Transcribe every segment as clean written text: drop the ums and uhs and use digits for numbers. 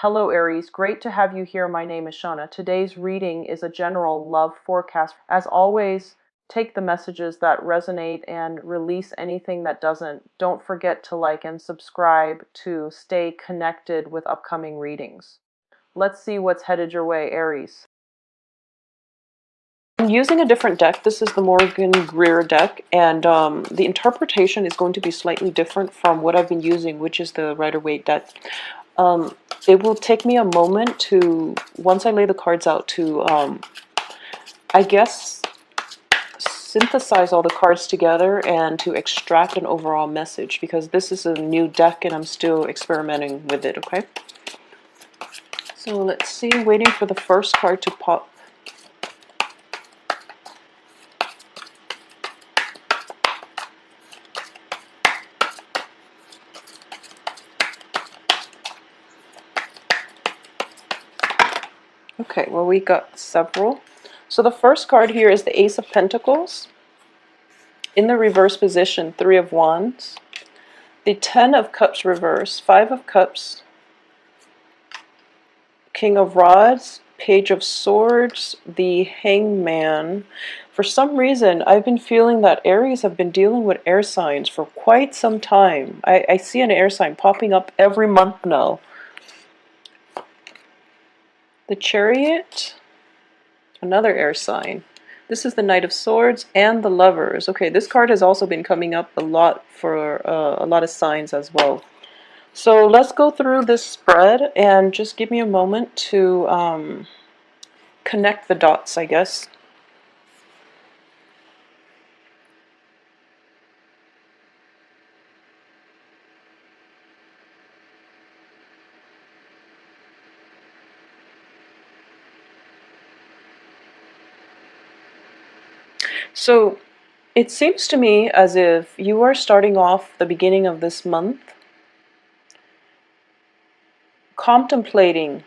Hello Aries, great to have you here. My name is Shauna. Today's reading is a general love forecast. As always, take the messages that resonate and release anything that doesn't. Don't forget to like and subscribe to stay connected with upcoming readings. Let's see what's headed your way, Aries. I'm using a different deck. This is the Morgan Greer deck, and the interpretation is going to be slightly different from what I've been using, which is the Rider-Waite deck. It will take me a moment to, once I lay the cards out, to, I guess, synthesize all the cards together and to extract an overall message, because this is a new deck and I'm still experimenting with it, okay? So let's see, waiting for the first card to pop. Okay, well, we got several. So the first card here is the Ace of Pentacles. In the reverse position, 3 of Wands. The 10 of Cups reverse, 5 of Cups, King of Rods, Page of Swords, the Hangman. For some reason, I've been feeling that Aries have been dealing with air signs for quite some time. I see an air sign popping up every month now. The Chariot, another air sign. This is the Knight of Swords and the Lovers. Okay, this card has also been coming up a lot for a lot of signs as well. So let's go through this spread and just give me a moment to connect the dots, I guess. So it seems to me as if you are starting off the beginning of this month contemplating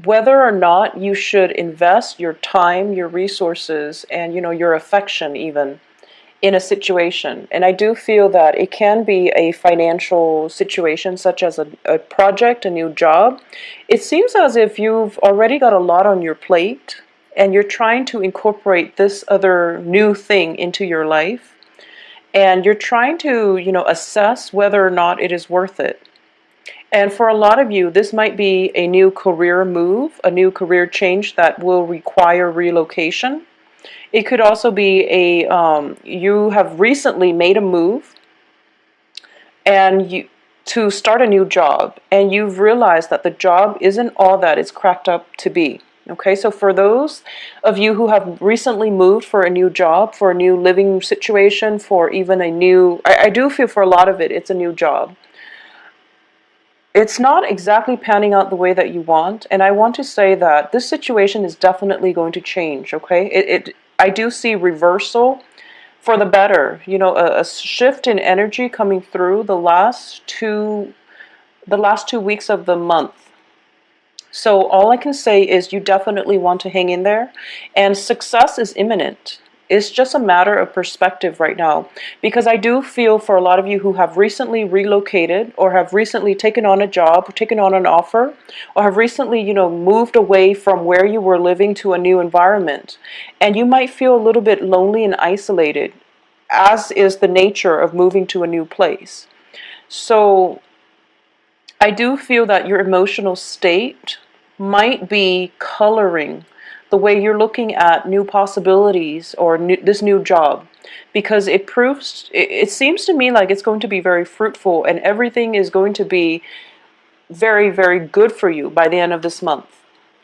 whether or not you should invest your time, your resources, and your affection even in a situation. And I do feel that it can be a financial situation, such as a project, a new job. It seems as if you've already got a lot on your plate and you're trying to incorporate this other new thing into your life, and you're trying to assess whether or not it is worth it. And for a lot of you, this might be a new career move, a new career change that will require relocation. It could also be you have recently made a move and to start a new job, and you've realized that the job isn't all that it's cracked up to be. Okay, so for those of you who have recently moved for a new job, for a new living situation, for even a new, I do feel for a lot of it, it's a new job. It's not exactly panning out the way that you want, and I want to say that this situation is definitely going to change, okay? I do see reversal for the better, a shift in energy coming through the last two weeks of the month. So all I can say is you definitely want to hang in there, and success is imminent. It's just a matter of perspective right now, because I do feel for a lot of you who have recently relocated or have recently taken on a job or taken on an offer or have recently, moved away from where you were living to a new environment, and you might feel a little bit lonely and isolated, as is the nature of moving to a new place. So I do feel that your emotional state might be coloring the way you're looking at new possibilities or this new job, because it seems to me like it's going to be very fruitful and everything is going to be very, very good for you by the end of this month.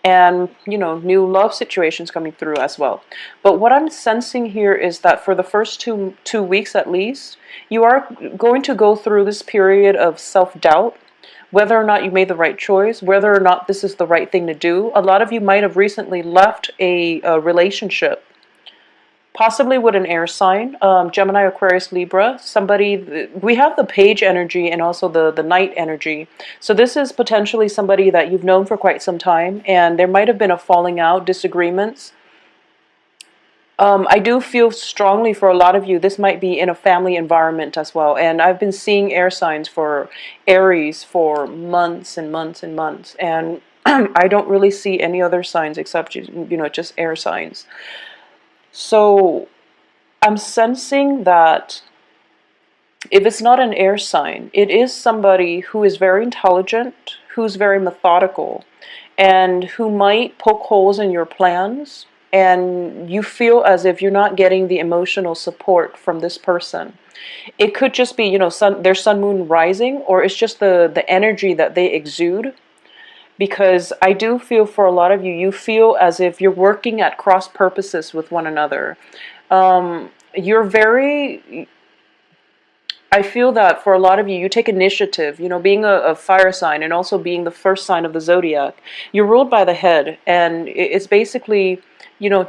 And, new love situations coming through as well. But what I'm sensing here is that for the first two weeks at least, you are going to go through this period of self-doubt, whether or not you made the right choice, whether or not this is the right thing to do. A lot of you might have recently left a relationship, possibly with an air sign, Gemini, Aquarius, Libra. We have the page energy and also the knight energy. So this is potentially somebody that you've known for quite some time, and there might have been a falling out, disagreements. I do feel strongly for a lot of you, this might be in a family environment as well. And I've been seeing air signs for Aries for months and months and months. And I don't really see any other signs except, just air signs. So I'm sensing that if it's not an air sign, it is somebody who is very intelligent, who's very methodical, and who might poke holes in your plans, and you feel as if you're not getting the emotional support from this person. It could just be, their sun, moon, rising, or it's just the energy that they exude. Because I do feel for a lot of you, you feel as if you're working at cross purposes with one another. You're very, I feel that for a lot of you, you take initiative, being a fire sign and also being the first sign of the zodiac. You're ruled by the head, and it's basically,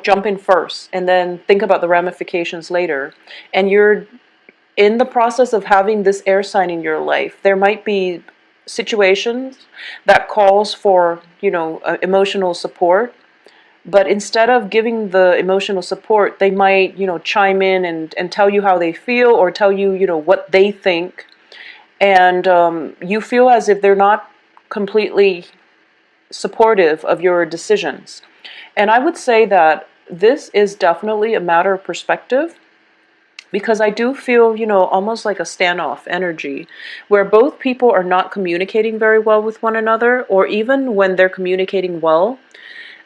jump in first and then think about the ramifications later. And you're in the process of having this air sign in your life. There might be situations that calls for, emotional support. But instead of giving the emotional support, they might, chime in and tell you how they feel, or tell you, what they think. And you feel as if they're not completely supportive of your decisions. And I would say that this is definitely a matter of perspective, because I do feel, almost like a standoff energy where both people are not communicating very well with one another, or even when they're communicating well,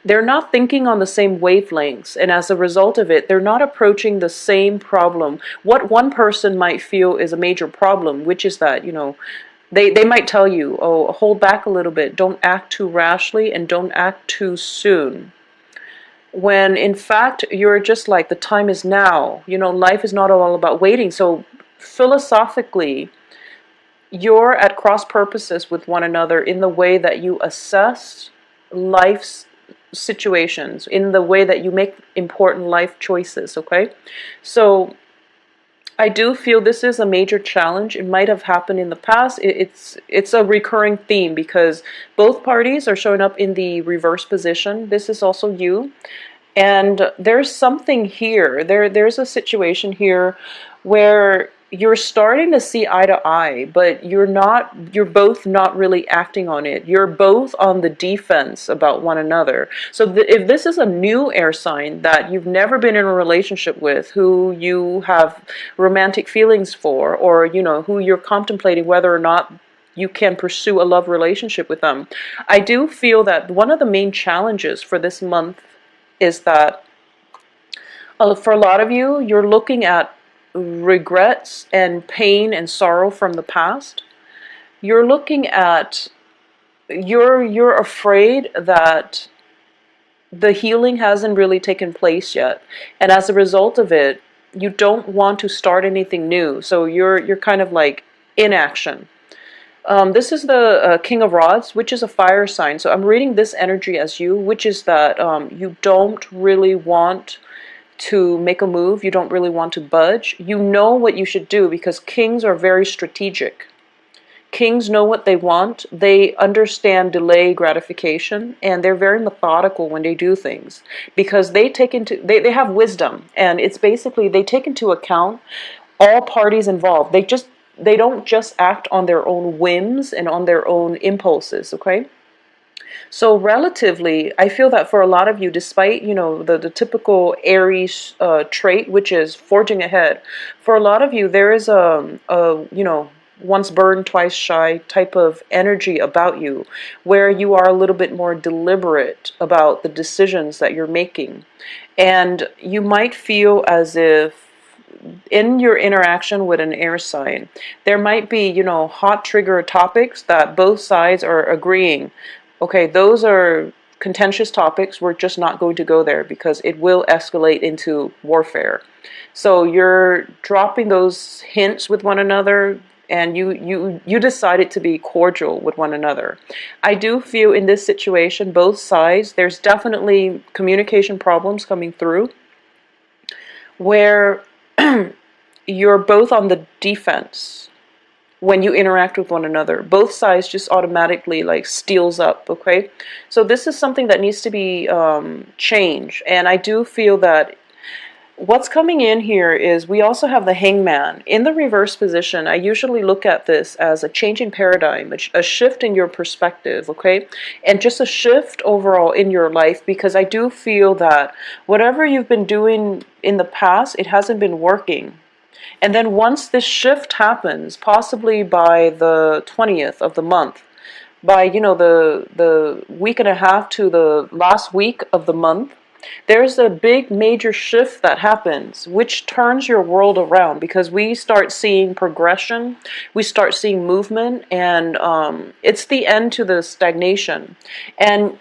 they're not thinking on the same wavelengths, and as a result of it, they're not approaching the same problem. What one person might feel is a major problem, which is that, they might tell you, oh, hold back a little bit, don't act too rashly, and don't act too soon. When in fact, you're just like, the time is now. Life is not all about waiting. So philosophically, you're at cross purposes with one another in the way that you assess life's situations, in the way that you make important life choices, okay? So I do feel this is a major challenge. It might have happened in the past. It's a recurring theme because both parties are showing up in the reverse position. This is also you. And there's something here. There's a situation here where you're starting to see eye to eye, but you're both not really acting on it. You're both on the defense about one another. So if this is a new air sign that you've never been in a relationship with, who you have romantic feelings for, or, who you're contemplating whether or not you can pursue a love relationship with them, I do feel that one of the main challenges for this month is that for a lot of you, you're looking at regrets and pain and sorrow from the past. You're looking at, you're afraid that the healing hasn't really taken place yet. And as a result of it, you don't want to start anything new. So you're kind of like inaction. This is the King of Rods, which is a fire sign. So I'm reading this energy as you, which is that you don't really want to make a move. You don't really want to budge. You know what you should do because kings are very strategic. Kings know what they want. They understand delay gratification, and they're very methodical when they do things because they they have wisdom, and it's basically they take into account all parties involved. They don't just act on their own whims and on their own impulses, okay? So relatively, I feel that for a lot of you, despite, the typical Aries trait, which is forging ahead, for a lot of you, there is once burned, twice shy type of energy about you, where you are a little bit more deliberate about the decisions that you're making. And you might feel as if in your interaction with an air sign, there might be, hot trigger topics that both sides are agreeing. Okay, those are contentious topics. We're just not going to go there because it will escalate into warfare. So you're dropping those hints with one another, and you decided to be cordial with one another. I do feel in this situation, both sides, there's definitely communication problems coming through where you're both on the defense when you interact with one another. Both sides just automatically like steals up, okay? So this is something that needs to be changed. And I do feel that what's coming in here is we also have the Hangman. In the reverse position, I usually look at this as a change in paradigm, a shift in your perspective, okay? And just a shift overall in your life, because I do feel that whatever you've been doing in the past, it hasn't been working. And then once this shift happens, possibly by the 20th of the month, by the week and a half to the last week of the month, there's a big major shift that happens, which turns your world around, because we start seeing progression, we start seeing movement, and it's the end to the stagnation. And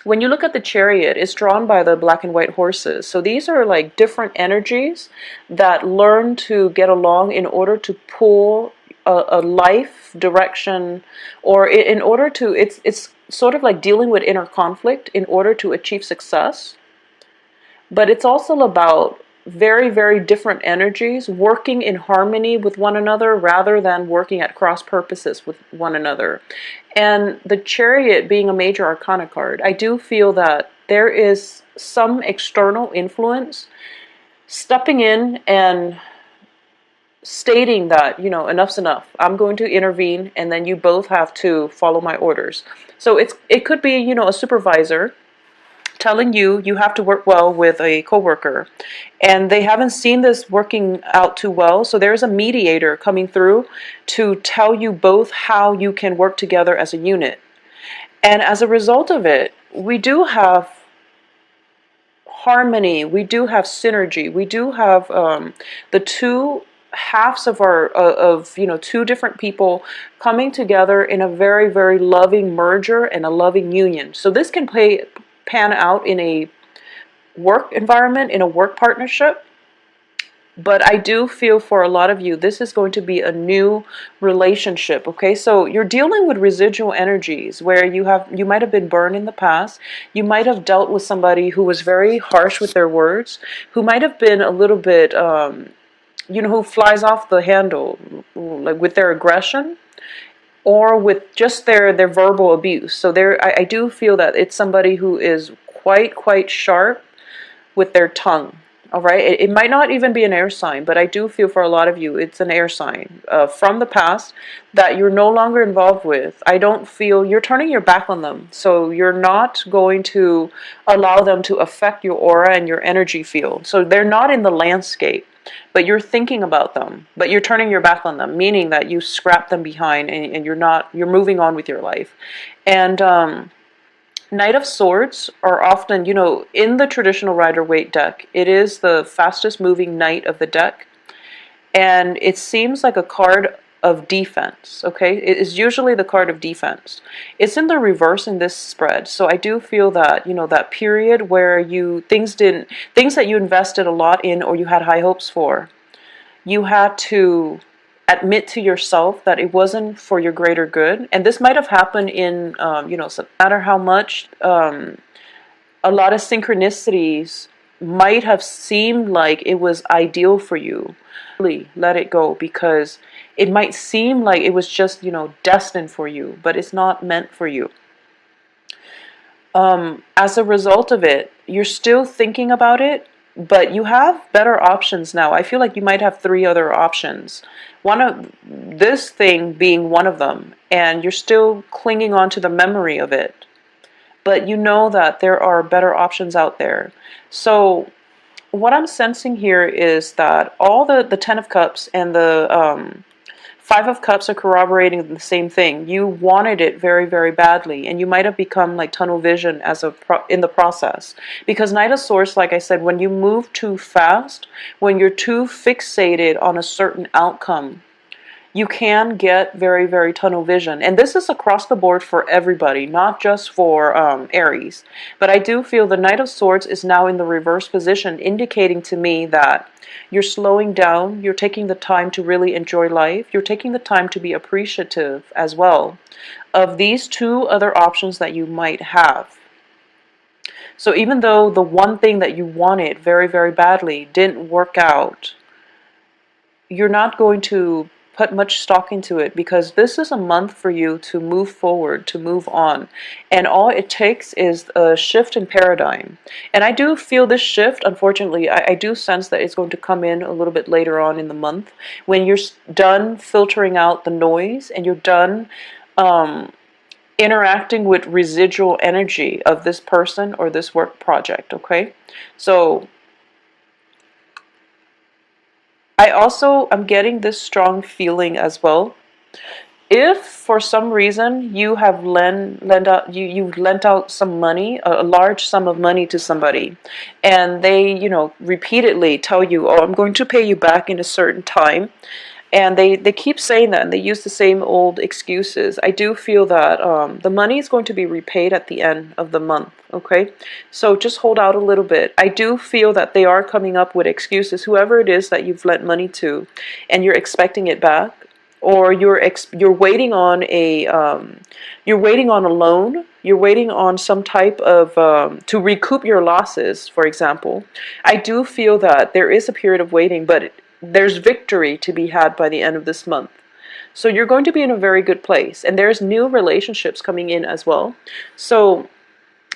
when you look at the chariot, it's drawn by the black and white horses. So these are like different energies that learn to get along in order to pull a life direction, or in order to, it's sort of like dealing with inner conflict in order to achieve success. But it's also about very, very different energies working in harmony with one another rather than working at cross purposes with one another. And the chariot being a major arcana card, I do feel that there is some external influence stepping in and stating that, enough's enough. I'm going to intervene, and then you both have to follow my orders. So it could be, a supervisor telling you have to work well with a coworker, and they haven't seen this working out too well, so there's a mediator coming through to tell you both how you can work together as a unit. And as a result of it, we do have harmony, we do have synergy, we do have the two halves of two different people coming together in a very, very loving merger and a loving union. So this can pan out in a work environment, in a work partnership. But I do feel for a lot of you, this is going to be a new relationship, okay? So you're dealing with residual energies where you might have been burned in the past. You might have dealt with somebody who was very harsh with their words, who might have been a little bit, who flies off the handle, like with their aggression, or with just their verbal abuse. So I do feel that it's somebody who is quite sharp with their tongue. All right, it might not even be an air sign, but I do feel for a lot of you, it's an air sign from the past that you're no longer involved with. I don't feel you're turning your back on them. So you're not going to allow them to affect your aura and your energy field. So they're not in the landscape, but you're thinking about them, but you're turning your back on them, meaning that you scrap them behind, and you're moving on with your life. And Knight of Swords are often, in the traditional Rider-Waite deck, it is the fastest moving knight of the deck. And it seems like a card of defense, okay? It is usually the card of defense. It's in the reverse in this spread. So I do feel that, that period where things that you invested a lot in or you had high hopes for, you had to admit to yourself that it wasn't for your greater good. And this might have happened in, no matter how much, a lot of synchronicities might have seemed like it was ideal for you. Really let it go, because it might seem like it was just, destined for you, but it's not meant for you. As a result of it, you're still thinking about it, but you have better options now. I feel like you might have 3 other options. One of this thing being one of them, and you're still clinging on to the memory of it. But you know that there are better options out there. So what I'm sensing here is that all the 10 of Cups and the 5 of Cups are corroborating the same thing. You wanted it very, very badly, and you might have become like tunnel vision in the process. Because Knight of Swords, like I said, when you move too fast, when you're too fixated on a certain outcome, you can get very, very tunnel vision. And this is across the board for everybody, not just for Aries. But I do feel the Knight of Swords is now in the reverse position, indicating to me that you're slowing down, you're taking the time to really enjoy life, you're taking the time to be appreciative as well of these 2 other options that you might have. So even though the one thing that you wanted very, very badly didn't work out, you're not going to put much stock into it, because this is a month for you to move forward, to move on. And all it takes is a shift in paradigm. And I do feel this shift, unfortunately, I do sense that it's going to come in a little bit later on in the month, when you're done filtering out the noise and you're done interacting with residual energy of this person or this work project, okay? So I'm getting this strong feeling as well. If for some reason you have you've lent out some money, a large sum of money to somebody, and they, repeatedly tell you, oh, I'm going to pay you back in a certain time, and they keep saying that, and they use the same old excuses. I do feel that the money is going to be repaid at the end of the month, okay? So just hold out a little bit. I do feel that they are coming up with excuses, whoever it is that you've lent money to, and you're expecting it back, or you're waiting on a loan, you're waiting on some type of to recoup your losses, for example. I do feel that there is a period of waiting, but there's victory to be had by the end of this month. So you're going to be in a very good place, and there's new relationships coming in as well. So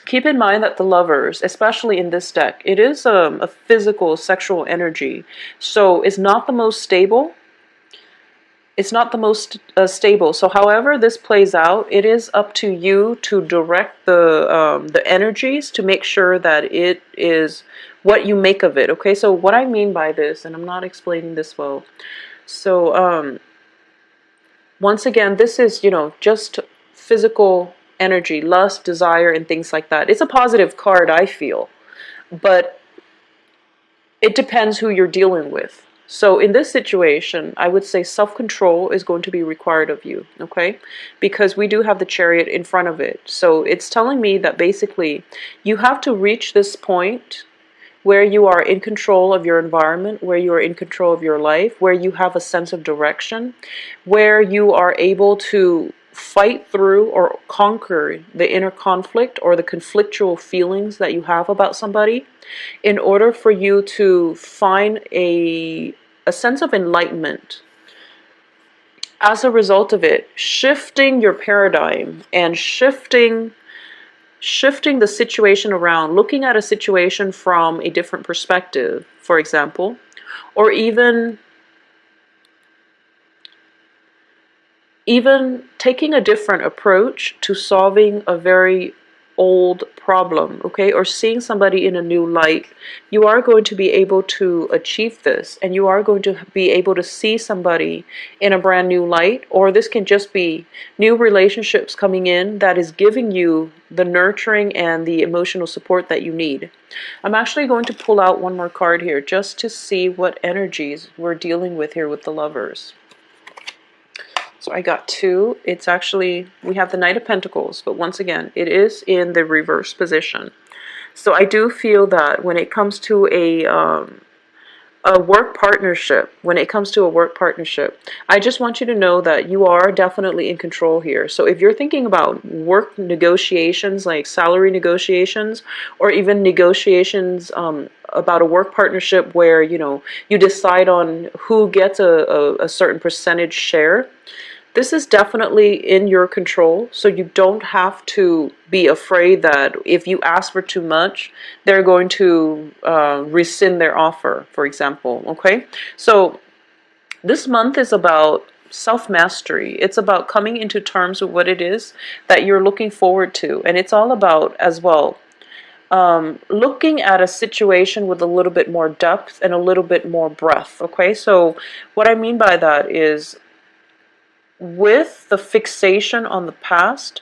keep in mind that the Lovers, especially in this deck, it is a physical, sexual energy. So it's not the most stable. It's not the most stable. So however this plays out, it is up to you to direct the energies to make sure that it is what you make of it. Okay, so what I mean by this, and I'm not explaining this well. So once again, this is, just physical energy, lust, desire, and things like that. It's a positive card, I feel, but it depends who you're dealing with. So in this situation, I would say self-control is going to be required of you, okay? Because we do have the Chariot in front of it. So it's telling me that basically you have to reach this point where you are in control of your environment, where you are in control of your life, where you have a sense of direction, where you are able to fight through or conquer the inner conflict or the conflictual feelings that you have about somebody, in order for you to find a sense of enlightenment. As a result of it, shifting your paradigm and shifting the situation around, looking at a situation from a different perspective, for example, or even taking a different approach to solving a very old problem, okay, or seeing somebody in a new light. You are going to be able to achieve this, and you are going to be able to see somebody in a brand new light, or this can just be new relationships coming in that is giving you the nurturing and the emotional support that you need. I'm actually going to pull out one more card here just to see what energies we're dealing with here with the Lovers. So I got two. It's actually, we have the Knight of Pentacles, but once again, it is in the reverse position. So I do feel that when it comes to a work partnership, I just want you to know that you are definitely in control here. So if you're thinking about work negotiations, like salary negotiations, or even negotiations about a work partnership where, you decide on who gets a certain percentage share, this is definitely in your control, so you don't have to be afraid that if you ask for too much, they're going to rescind their offer, for example, okay? So this month is about self-mastery. It's about coming into terms with what it is that you're looking forward to, and it's all about, as well, looking at a situation with a little bit more depth and a little bit more breadth, okay? So what I mean by that is, with the fixation on the past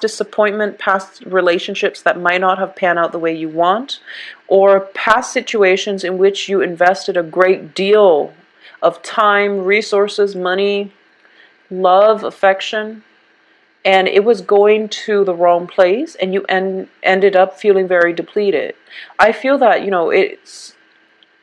disappointment, past relationships that might not have panned out the way you want, or past situations in which you invested a great deal of time, resources, money, love, affection, and it was going to the wrong place, and you ended up feeling very depleted. I feel that,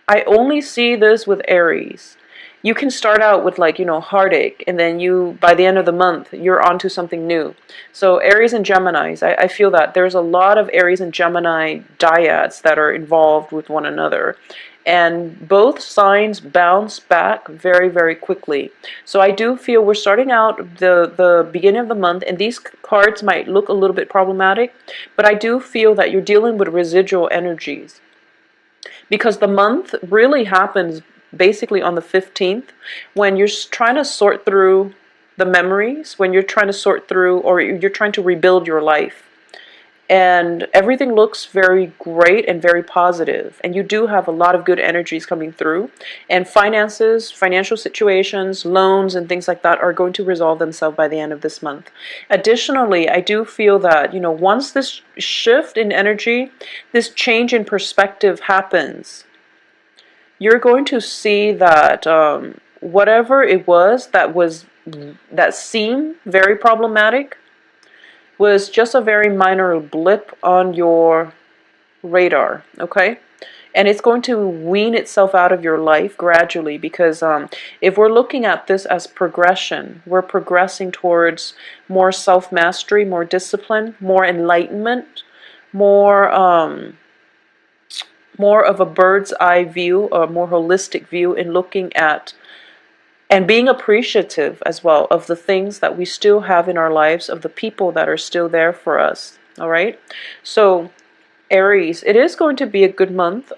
I only see this with Aries. You can start out with heartache, and then by the end of the month, you're onto something new. So Aries and Geminis, I feel that there's a lot of Aries and Gemini dyads that are involved with one another. and both signs bounce back very, very quickly. So I do feel we're starting out the beginning of the month, and these cards might look a little bit problematic, but I do feel that you're dealing with residual energies, because the month really happens basically on the 15th, when you're trying to sort through the memories, when you're trying to sort through, or you're trying to rebuild your life. And everything looks very great and very positive, and you do have a lot of good energies coming through, and finances, financial situations, loans and things like that are going to resolve themselves by the end of this month. Additionally, I do feel that, you know, once this shift in energy, this change in perspective happens, you're going to see that whatever it was that seemed very problematic was just a very minor blip on your radar, okay? And it's going to wean itself out of your life gradually, because if we're looking at this as progression, we're progressing towards more self-mastery, more discipline, more enlightenment, more of a bird's eye view, or more holistic view in looking at and being appreciative as well of the things that we still have in our lives, of the people that are still there for us. All right. So Aries, it is going to be a good month.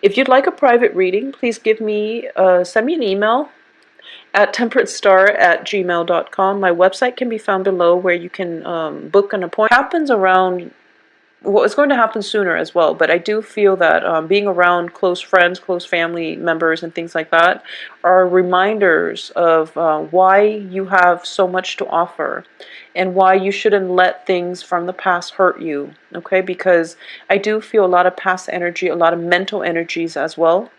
If you'd like a private reading, please send me an email at temperatestar@gmail.com. My website can be found below, where you can book an appointment. It happens around what is going to happen sooner as well, but I do feel that being around close friends, close family members and things like that are reminders of why you have so much to offer, and why you shouldn't let things from the past hurt you, okay? Because I do feel a lot of past energy, a lot of mental energies as well.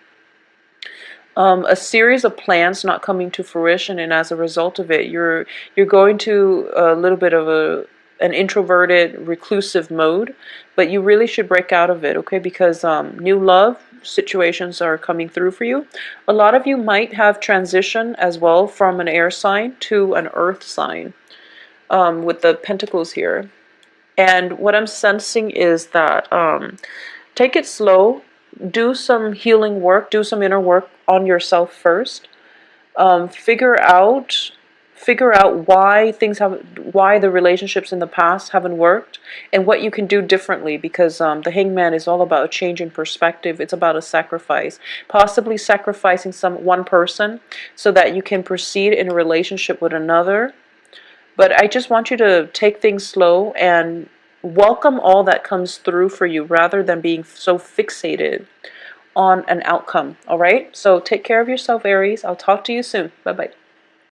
A series of plans not coming to fruition, and as a result of it, you're going to a little bit of an introverted, reclusive mode, but you really should break out of it, okay? Because new love situations are coming through for you. A lot of you might have transition as well from an air sign to an earth sign, with the pentacles here. And what I'm sensing is that take it slow, do some healing work, do some inner work on yourself first. Figure out why the relationships in the past haven't worked, and what you can do differently, because the Hangman is all about a change in perspective. It's about a sacrifice, possibly sacrificing one person so that you can proceed in a relationship with another. But I just want you to take things slow and welcome all that comes through for you, rather than being so fixated on an outcome. All right, so take care of yourself, Aries. I'll talk to you soon. Bye bye.